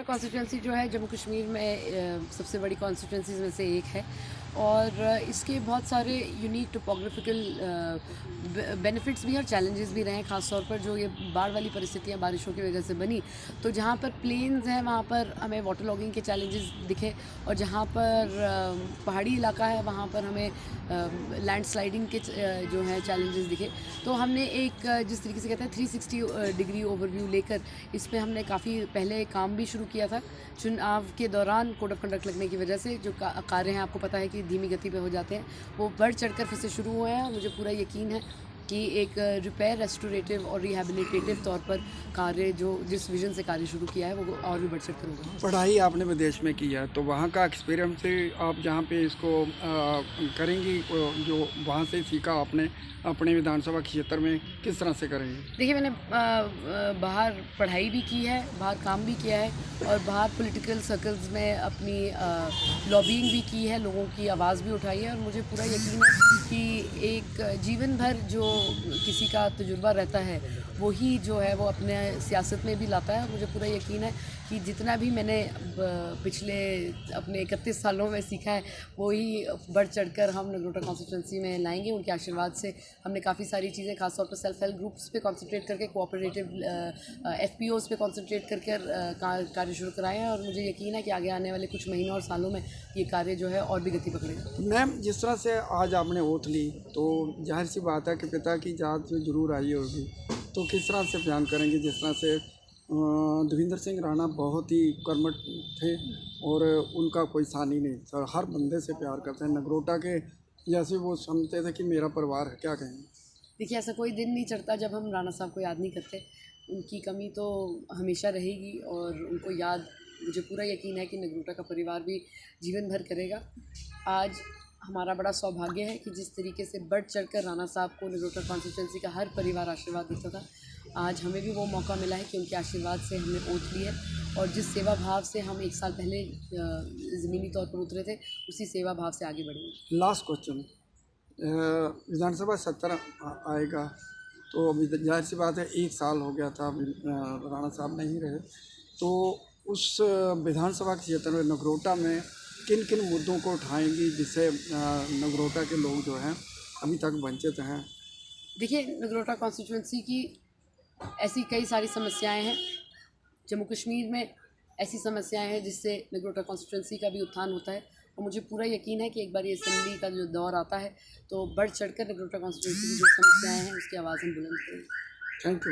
Constituency जो है जम्मू कश्मीर में सबसे बड़ी कॉन्स्टिट्यूंसीज में से एक है और इसके बहुत सारे यूनिक टोपोग्राफिकल बेनिफिट्स भी और चैलेंजेस भी रहे हैं। ख़ास तौर पर जो ये बाढ़ वाली परिस्थितियाँ बारिशों की वजह से बनी, तो जहाँ पर प्लेन्स हैं वहाँ पर हमें वाटर लॉगिंग के चैलेंजेस दिखे और जहाँ पर पहाड़ी इलाका है वहाँ पर हमें लैंड स्लाइडिंग के जो है चैलेंजेस दिखे। तो हमने एक जिस तरीके से कहते हैं 360 डिग्री ओवरव्यू लेकर इस पर हमने काफ़ी पहले काम भी शुरू किया था। चुनाव के दौरान कोड ऑफ कंडक्ट लगने की वजह से जो कार्य हैं, आपको पता है कि धीमी गति पे हो जाते हैं, वो बढ़ चढ़कर फिर से शुरू हुए हैं। मुझे पूरा यकीन है कि एक रिपेयर, रेस्टोरेटिव और रिहैबिलिटेटिव तौर पर कार्य जो जिस विजन से कार्य शुरू किया है वो और भी बढ़ चढ़कर होगा। पढ़ाई आपने विदेश में की है, तो वहाँ का एक्सपीरियंस से आप जहाँ पे इसको करेंगी, जो वहाँ से सीखा आपने अपने विधानसभा क्षेत्र में, किस तरह से करेंगे? देखिए, मैंने बाहर पढ़ाई भी की है, बाहर काम भी किया है और बाहर पॉलिटिकल सर्कल्स में अपनी लॉबिंग भी की है, लोगों की आवाज़ भी उठाई है और मुझे पूरा यकीन है कि एक जीवन भर जो किसी का तजुर्बा रहता है वही जो है वो अपने सियासत में भी लाता है। मुझे पूरा यकीन है कि जितना भी मैंने पिछले अपने 31 सालों में सीखा है वही बढ़ चढ़कर हम नगरोटा कॉन्स्टिट्यूंसी में लाएंगे। उनके आशीर्वाद से हमने काफ़ी सारी चीज़ें खासतौर पर सेल्फ हेल्प ग्रुप्स पे कॉन्सेंट्रेट करके, कोऑपरेटिव FPOs पे कॉन्सेंट्रेट करके कार्य शुरू कराए हैं और मुझे यकीन है कि आगे आने वाले कुछ महीनों और सालों में ये कार्य जो है और भी गति पकड़ेगा। मैम, जिस तरह से आज आपने ओथ ली, तो जाहिर सी बात है कि पिता की याद जो जरूर आई होगी, तो किस तरह से बयान करेंगे? जिस तरह से देवेंद्र सिंह राणा बहुत ही कर्मठ थे और उनका कोई सानी नहीं सर, हर बंदे से प्यार करते हैं। नगरोटा के जैसे वो समझते थे कि मेरा परिवार है, क्या कहेंगे? देखिए, ऐसा कोई दिन नहीं चढ़ता जब हम राणा साहब को याद नहीं करते। उनकी कमी तो हमेशा रहेगी और उनको याद मुझे पूरा यकीन है कि नगरोटा का परिवार भी जीवन भर करेगा। आज हमारा बड़ा सौभाग्य है कि जिस तरीके से बढ़ चढ़कर राणा साहब को नगरोटा कॉन्स्टिट्यूंसी का हर परिवार आशीर्वाद देता था, आज हमें भी वो मौका मिला है कि उनके आशीर्वाद से हमने ओथ ली है और जिस सेवा भाव से हम 1 साल पहले ज़मीनी तौर पर उतरे थे, उसी सेवा भाव से आगे बढ़ेंगे। लास्ट क्वेश्चन, विधानसभा सत्र आएगा, तो अभी जाहिर सी बात है 1 साल हो गया था, राणा साहब नहीं रहे, तो उस विधानसभा क्षेत्र में नगरोटा में किन किन मुद्दों को उठाएंगी जिससे नगरोटा के लोग जो हैं अभी तक वंचित हैं? देखिए, नगरोटा कॉन्स्टिट्यूंसी की ऐसी कई सारी समस्याएं हैं। जम्मू कश्मीर में ऐसी समस्याएं हैं जिससे नगरोटा कॉन्स्टिट्यूंसी का भी उत्थान होता है और मुझे पूरा यकीन है कि एक बार ये असेंबली का जो दौर आता है तो बढ़ चढ़कर नगरोटा कॉन्स्टिट्यूंसी की जो समस्याएं हैं उसकी आवाज़ हम बुलंद करेंगे। Thank you.